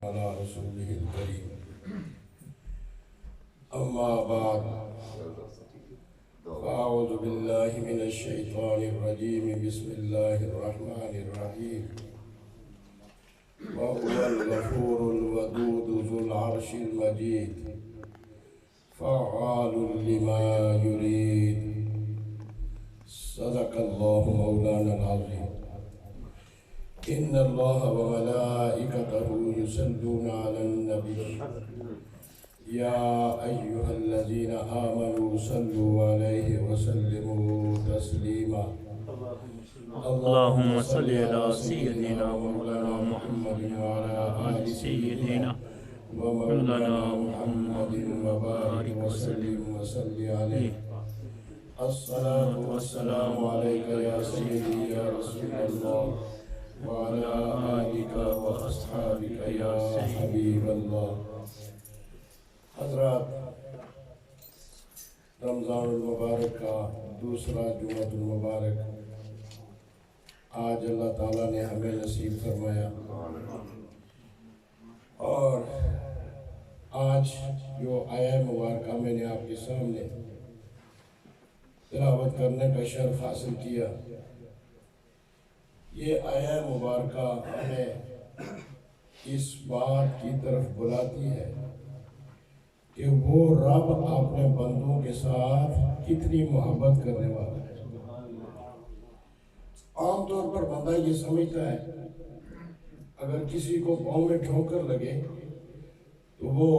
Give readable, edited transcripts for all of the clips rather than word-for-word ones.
على رسوله الكريم أما بعد فأعوذ بالله من الشيطان الرجيم بسم الله الرحمن الرحيم وهو الغفور الودود ذو العرش المجيد فعال لما يريد صدق الله مولانا العظيم إن الله وملائكته يصلون على النبي يا أيها الذين آمنوا صلوا عليه وسلموا تسليما اللهم صل على سيدنا مولانا محمد وعلى آل سيدنا ومولانا محمد وبارك وسلم وصل عليه الصلاة والسلام عليك يا سيدي يا رسول الله وعلى آلك وأصحابك يا حبیب اللہ۔ حضرات، رمضان المبارک کا دوسرا جمعۃ المبارک آج اللہ تعالیٰ نے ہمیں نصیب فرمایا، اور آج جو آیہ مبارکہ میں نے آپ کے سامنے تلاوت کرنے کا شرف حاصل کیا، یہ آیہ مبارکہ ہمیں اس بات کی طرف بلاتی ہے کہ وہ رب اپنے بندوں کے ساتھ کتنی محبت کرنے والا ہے۔ عام طور پر بندہ یہ سمجھتا ہے اگر کسی کو پاؤں میں ٹھوکر لگے تو وہ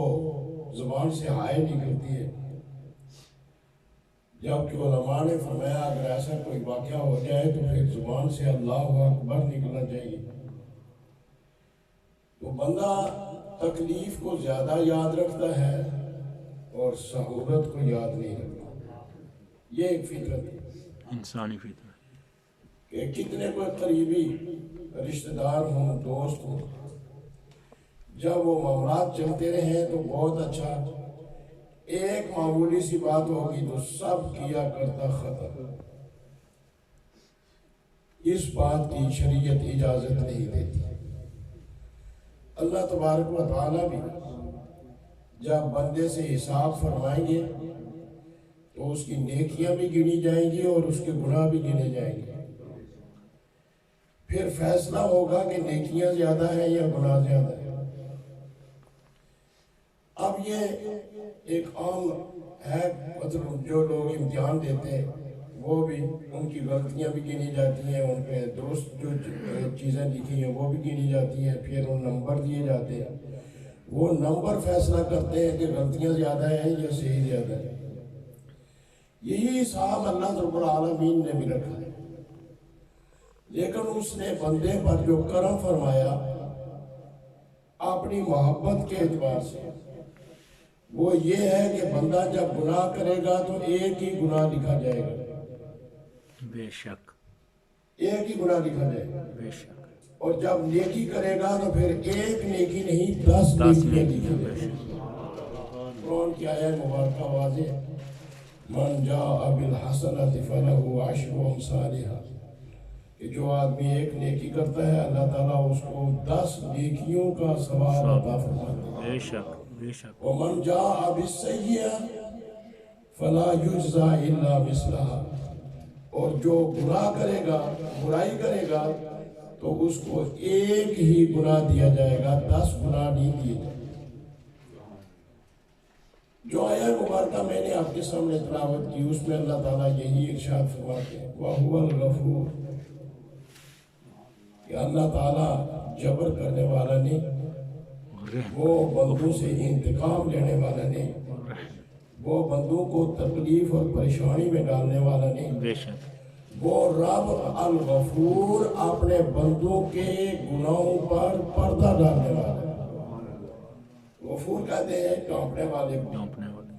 زبان سے ہائے نکلتی ہے، جبکہ علماء نے فرمایا اگر ایسا کوئی واقعہ ہو جائے تو پھر زبان سے اللہ اکبر نکلنا چاہیے۔ تو بندہ تکلیف کو زیادہ یاد رکھتا ہے اور سہولت کو یاد نہیں رکھتا۔ یہ ایک فطرت ہے، انسانی فطرت کہ کتنے کوئی قریبی رشتہ دار ہوں، دوست ہوں، جب وہ معاملات چلتے رہیں تو بہت اچھا، ایک معمولی سی بات ہوگی تو سب کیا کرتا خطا۔ اس بات کی شریعت اجازت نہیں دیتی۔ اللہ تبارک و تعالیٰ بھی جب بندے سے حساب فرمائیں گے تو اس کی نیکیاں بھی گنی جائیں گی اور اس کے گناہ بھی گنے جائیں گے۔ پھر فیصلہ ہوگا کہ نیکیاں زیادہ ہیں یا گناہ زیادہ ہیں۔ اب یہ ایک عام ہے، مطلب جو لوگ امتحان دیتے ہیں وہ بھی ان کی غلطیاں بھی گنی جاتی ہیں، ان پہ درست جو چیزیں لکھی ہیں وہ بھی گنی جاتی ہیں، پھر ان نمبر دیے جاتے ہیں، وہ نمبر فیصلہ کرتے ہیں کہ غلطیاں زیادہ ہیں یا صحیح زیادہ ہیں۔ یہی حساب اللہ رب العالمین نے بھی رکھا ہے، لیکن اس نے بندے پر جو کرم فرمایا اپنی محبت کے اعتبار سے، وہ یہ ہے کہ بندہ جب گناہ کرے گا تو ایک ہی گناہ لکھا جائے گا، بے شک، ایک ہی گناہ لکھا جائے گا، بے شک، اور جب نیکی کرے گا تو پھر ایک نیکی نہیں 10 نیکیاں لکھی جائیں گی۔ قرآن کی آیہ مبارکہ واضح ہے، من جاء بالحسنۃ فلہ عشر امثالھا، کہ جو آدمی ایک نیکی کرتا ہے اللہ تعالیٰ اس کو 10 نیکیوں کا ثواب عطا فرماتا ہے۔ بے شک، بے شک، ومن جاء بالسیئۃ فلا یجزی الا مثلھا، اور جو گناہ کرے گا، برائی کرے گا تو اس کو ایک ہی گناہ دیا جائے گا، 10 گناہ نہیں دیے جائیں گے۔ جو آیہ مبارکہ میں نے آپ کے سامنے تلاوت کی اس میں اللہ تعالیٰ یہی ارشاد فرماتے ہیں وَهُوَ الْغَفُورُ، کہ اللہ تعالیٰ جبر کرنے والا نہیں، وہ بندوں سے انتقام لینے والا نہیں، وہ بندوں کو تکلیف اور پریشانی میں ڈالنے والا نہیں، بے شک، وہ رب الغفور اپنے بندوں کے گناہوں پر پردہ ڈالنے والا ہے۔ غفور کہتے ہیں ڈانپنے والے کو۔ ڈانپنے والے،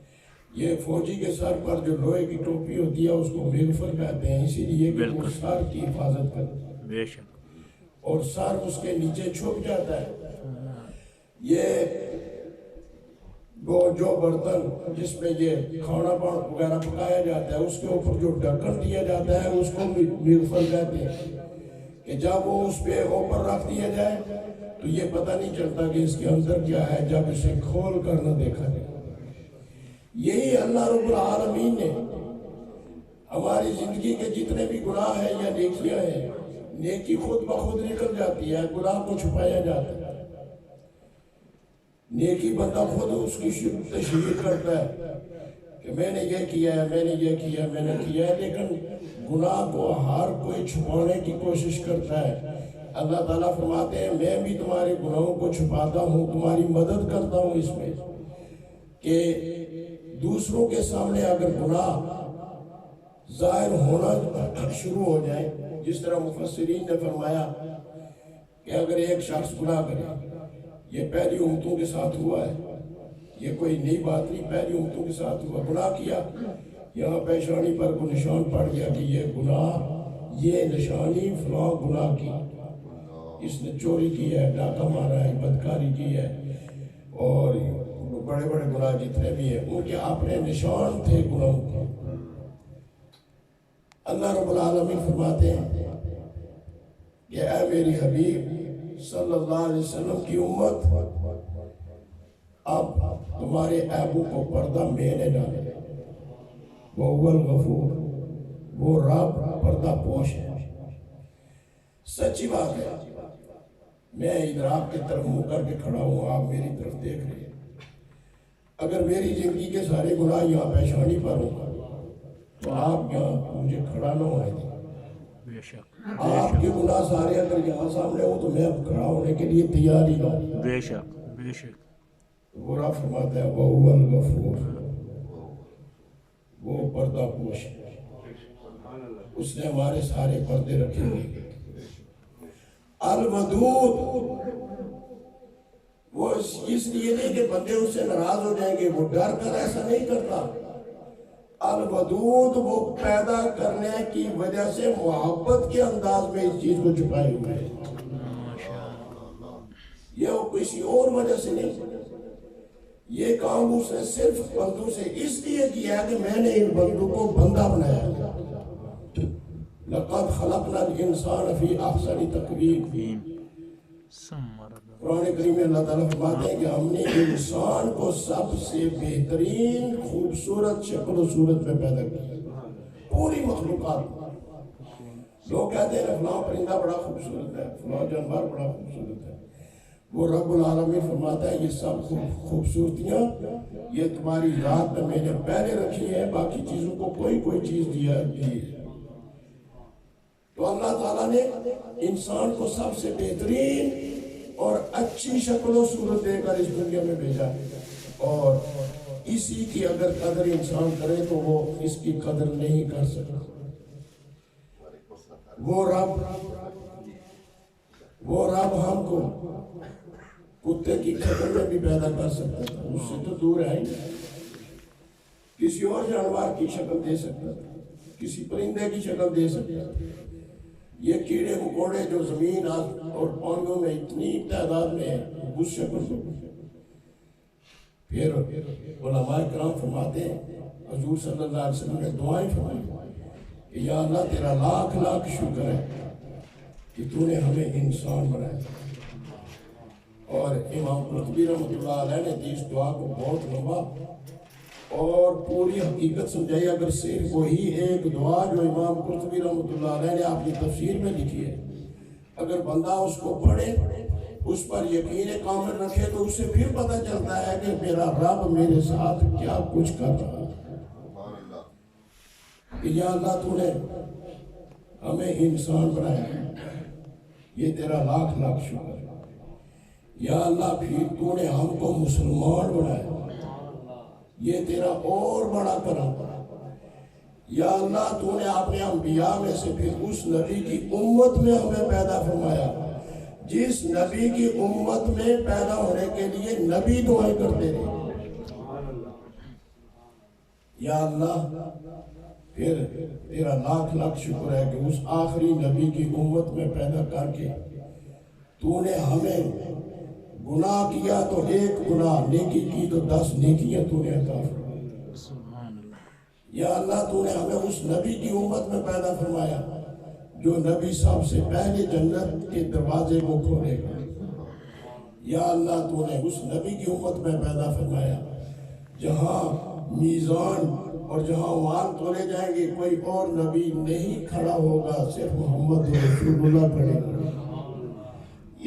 یہ فوجی کے سر پر جو لوہے کی ٹوپی ہوتی ہے اس کو مغفر کہتے ہیں، اسی لیے کہ وہ سر کی حفاظت کرتے ہیں بے شک، اور سر اس کے نیچے چھپ جاتا ہے۔ یہ وہ جو برتن جس میں یہ کھانا وغیرہ پکایا جاتا ہے اس کے اوپر جو ڈھکن دیا جاتا ہے اس کو مغفر کہتے ہیں، کہ جب وہ اس پہ اوپر رکھ دیا جائے تو یہ پتہ نہیں چلتا کہ اس کے اندر کیا ہے جب اسے کھول کر نہ دیکھا جائے۔ یہی اللہ رب العالمین نے ہماری زندگی کے جتنے بھی گناہ ہیں یا نیکیاں ہیں، نیکی خود بخود نکل جاتی ہے، گناہ کو چھپایا جاتا ہے۔ نیکی بندہ خود اس کی تشہیر کرتا ہے کہ میں نے یہ کیا ہے، میں نے یہ کیا ہے، میں نے کیا ہے، لیکن گناہ کو ہر کوئی چھپانے کی کوشش کرتا ہے۔ اللہ تعالیٰ فرماتے ہیں میں بھی تمہارے گناہوں کو چھپاتا ہوں، تمہاری مدد کرتا ہوں اس میں کہ دوسروں کے سامنے اگر گناہ ظاہر ہونا شروع ہو جائے، جس طرح مفسرین نے فرمایا کہ اگر ایک شخص گناہ کرے، یہ پہلی امتوں کے ساتھ ہوا ہے، یہ کوئی نئی بات نہیں، پہلی امتوں کے ساتھ ہوا، گناہ کیا، یہاں پیشانی پر کوئی نشان پڑ گیا کہ یہ گناہ، یہ نشانی فلاں گناہ کی، اس نے چوری کی ہے، ڈاکہ مارا ہے، بدکاری کی ہے، اور بڑے بڑے گناہ جتنے بھی ہیں ان کے اپنے نشان تھے گناہوں کے۔ اللہ رب العالمین فرماتے ہیں کہ اے میری حبیب صلی اللہ علیہ وسلم کی امت، اب تمہارے عیبوں کو پردہ میں نے ڈالا، وہ الغفور، وہ رب پردہ پوش ہے۔ سچی بات ہے، میں ادھر آپ کی طرف منہ کر کے کھڑا ہوں، آپ میری طرف دیکھ رہے ہیں۔ اگر میری زندگی کے سارے گناہ یہاں پیشانی پر ہوں تو آپ یہاں مجھے کھڑا نہ ہونے دیں۔ آپ کے گناہ سارے اگر یہاں سامنے ہوں تو میں اب کھڑا ہونے کے لیے تیار ہی نہ ہوں۔ بے شک بے شک۔ برا فرماتا ہے وَهُوَ الْغَفُورُ، وہ پردہ پوش ہے، اس نے ہمارے سارے پردے رکھے ہوئے۔ الودود، وہ اس لیے نہیں کہ بندے اس سے ناراض ہو جائیں گے، وہ ڈر کر ایسا نہیں کرتا۔ الودود، وہ پیدا کرنے کی وجہ سے محبت کے انداز میں اس چیز کو چھپائے ہوئے ہے، یہ وہ کسی اور وجہ سے نہیں۔ یہ کام اس نے صرف بندوں سے اس لیے کیا کہ میں نے ان بندوں کو بندہ بنایا۔ لَقَدْ خَلَقْنَا الْإِنسَانَ فِي أَحْسَنِ تَقْوِيمٍ، قرآن کریم میں اللہ تعالیٰ فرماتے ہیں کہ ہم نے انسان کو سب سے بہترین خوبصورت شکل و صورت میں پیدا کیا، پوری مخلوقات۔ لوگ کہتے ہیں فلاں پرندہ بڑا خوبصورت ہے، فلاں جانور بڑا خوبصورت ہے، وہ رب العالمین فرماتا ہے یہ سب خوبصورتیاں یہ تمہاری ذات میں نے پہلے رکھی ہے، باقی چیزوں کو کوئی چیز دیا ہے۔ تو اللہ تعالیٰ نے انسان کو سب سے بہترین اور اچھی شکل و صورت دے کر اس دنیا میں بھیجا، اور اسی کی اگر قدر انسان کرے تو وہ اس کی قدر نہیں کر سکتا۔ وہ رب ہم کو کتے کی شکل میں بھی پیدا کر سکتا تھا، اس سے تو دور ہے ہی، کسی اور جانور کی شکل دے سکتا تھا، کسی پرندے کی شکل دے سکتا تھا۔ یہ کیڑے مکوڑے جو زمین اور پانیوں میں اتنی تعداد میں ہیں، اس شکل کو پھر علماء کرام فرماتے ہیں، حضور صلی اللہ علیہ وسلم نے دعائیں فرمائی کہ یا اللہ تیرا لاکھ لاکھ شکر ہے کہ تو نے ہمیں انسان بنایا۔ اور امام قرطبی رحمۃ اللہ علیہ نے اس دعا کو بہت لمبا اور پوری حقیقت سمجھائی۔ اگر صرف وہی ایک دعا جو امام قرطبی رحمۃ اللہ علیہ نے اپنی تفسیر میں لکھی ہے، اگر بندہ اس کو پڑھے، اس پر یقین کامل رکھے، تو اس سے پھر پتہ چلتا ہے کہ میرا رب میرے ساتھ کیا کچھ کر رہا ہے۔ کہ یا اللہ تو نے ہمیں انسان بنایا، یہ تیرا لاکھ لاکھ شکر ہے۔ یا اللہ پھر تو نے ہم کو مسلمان بنایا، یہ تیرا اور بڑا کرم۔ یا اللہ تو نے اپنے انبیاء میں سے پھر اس نبی کی امت میں ہمیں پیدا فرمایا، جس نبی کی امت میں پیدا ہونے کے لیے نبی دعائیں کرتے رہے۔ یا اللہ پھر تیرا لاکھ لاکھ شکر ہے کہ اس آخری نبی کی امت میں پیدا کر کے تو نے ہمیں گناہ کیا تو ایک گناہ، نیکی کی تو 10 نیکیاں تو نے عطا فرمائی۔ یا اللہ تو نے ہمیں اس نبی کی امت میں پیدا فرمایا جو نبی صاحب سے پہلے جنت کے دروازے کو کھولے گا۔ یا اللہ تو نے اس نبی کی امت میں پیدا فرمایا جہاں میزان اور جہاں وان تولے جائیں گے کوئی اور نبی نہیں کھڑا ہوگا، صرف محمد رسول اللہ کھڑے ہوگا۔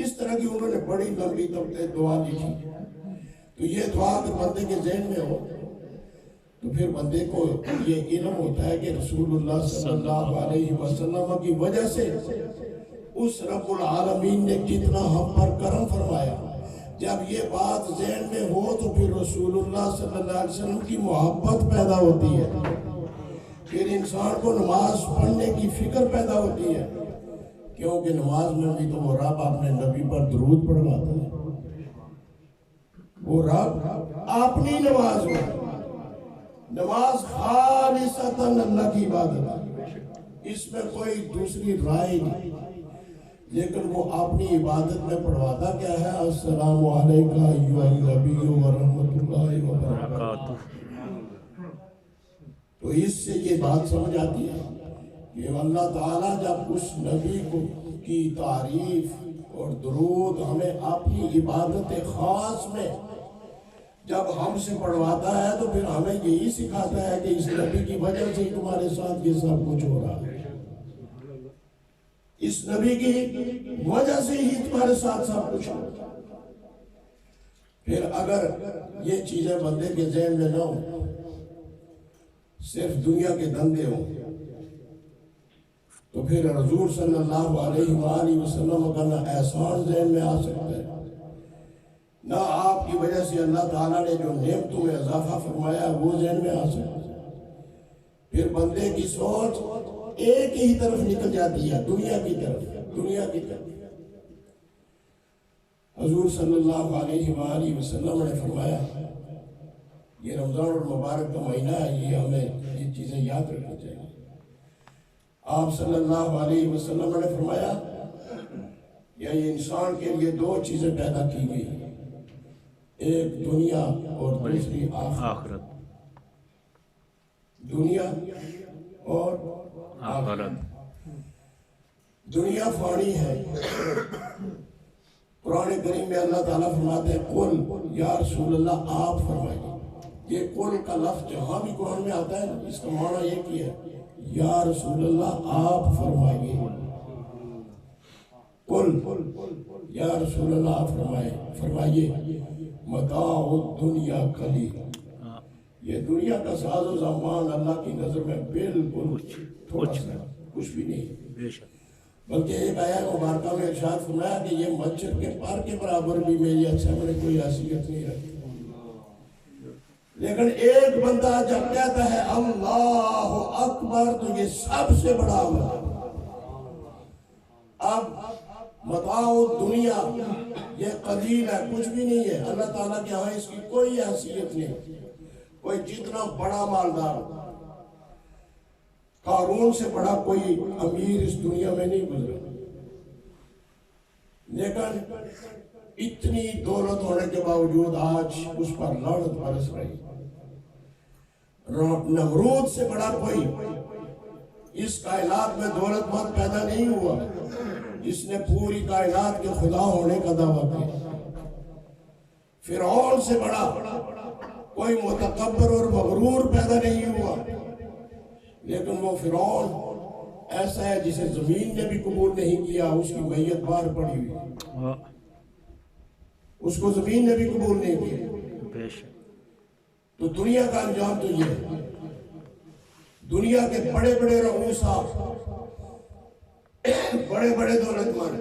اس طرح کی انہوں نے بڑی لمبی دعا لکھی۔ تو یہ دعا اگر بندے کے ذہن میں ہو تو پھر بندے کو یہ علم ہوتا ہے کہ رسول اللہ صلی اللہ علیہ وسلم کی وجہ سے اس رب العالمین نے کتنا ہم پر کرم فرمایا۔ جب یہ بات ذہن میں ہو تو پھر رسول اللہ صلی اللہ علیہ وسلم کی محبت پیدا ہوتی ہے، پھر انسان کو نماز پڑھنے کی فکر پیدا ہوتی ہے، کیونکہ نماز میں بھی تو وہ رب اپنے نبی پر درود پڑھواتا ہے۔ وہ رب اپنی نماز میں، نماز خالصتاً اللہ کی عبادت ہے، اس میں کوئی دوسری رائے نہیں، لیکن وہ اپنی عبادت میں پڑھواتا کیا ہے؟ السلام علیکم ایھا النبی ورحمۃ اللہ وبرکاتہ۔ تو اس سے یہ بات سمجھ آتی ہے کہ اللہ تعالیٰ جب اس نبی کی تعریف اور درود ہمیں اپنی عبادت خاص میں جب ہم سے پڑھواتا ہے تو پھر ہمیں یہی سکھاتا ہے کہ اس نبی کی وجہ سے تمہارے ساتھ یہ سب کچھ ہو رہا ہے، اس نبی کی وجہ سے ہی تمہارے ساتھ سب کچھ ہو رہا ہے۔ پھر اگر یہ چیزیں بندے کے ذہن میں نہ ہو، صرف دنیا کے دھندے ہوں، تو پھر حضور صلی اللہ علیہ وآلہ وسلم کا نہ احسان ذہن میں آ سکتا ہے، نہ آپ کی وجہ سے اللہ تعالیٰ نے جو نعمتوں میں اضافہ فرمایا وہ ذہن میں آ سکتا ہے۔ پھر بندے کی سوچ ایک ہی طرف نکل جاتی ہے، دنیا کی طرف۔ حضور صلی اللہ علیہ وآلہ وسلم نے فرمایا، یہ رمضان اور مبارک کا مہینہ ہے، یہ ہمیں یہ چیزیں یاد رکھنی چاہیے۔ آپ صلی اللہ علیہ وسلم نے فرمایا یہ انسان کے لیے دو چیزیں پیدا کی گئی، ایک دنیا اور دوسری آخرت۔ دنیا اور آخرت۔ دنیا فانی ہے۔ قرآن کریم میں اللہ تعالیٰ فرماتے ہیں قل یا رسول اللہ آپ فرمائیے۔ یہ قل کا لفظ جہاں بھی قرآن میں آتا ہے اس کا معنی یہ کیا ہے یا رسول اللہ آپ فرمائیے۔ قل یا رسول اللہ آپ فرمائیے متاع الدنیا قلیل، یہ دنیا کا ساز و سامان اللہ کی نظر میں بالکل تھوڑا سا کچھ بھی نہیں، بلکہ ایک آیت مبارکہ میں ارشاد فرمایا کہ یہ مچھر کے پر کے برابر بھی میری اچھا میں نے کوئی حیثیت نہیں رکھی۔ لیکن ایک بندہ جب کہتا ہے اللہ اکبر تو یہ سب سے بڑا عمل۔ اب متاع دنیا یہ قلیل ہے، کچھ بھی نہیں ہے، اللہ تعالیٰ کے ہاں اس کی کوئی حیثیت نہیں۔ کوئی جتنا بڑا مالدار، قارون سے بڑا کوئی امیر اس دنیا میں نہیں گزرا، لیکن اتنی دولت ہونے کے باوجود آج اس پر لعنت برس رہی۔ نمرود سے بڑا کوئی اس کائنات میں دولت مند پیدا نہیں ہوا جس نے پوری کائنات کے خدا ہونے کا دعویٰ کیا۔ فرعون سے بڑا کوئی متکبر اور مغرور پیدا نہیں ہوا، لیکن وہ فرعون ایسا ہے جسے زمین نے بھی قبول نہیں کیا، اس کی میت باہر پڑی ہوئی، اس کو زمین نے بھی قبول نہیں کیا۔ تو دنیا کا انجام تو یہ ہے، دنیا کے بڑے بڑے رؤسا، بڑے بڑے دولت مند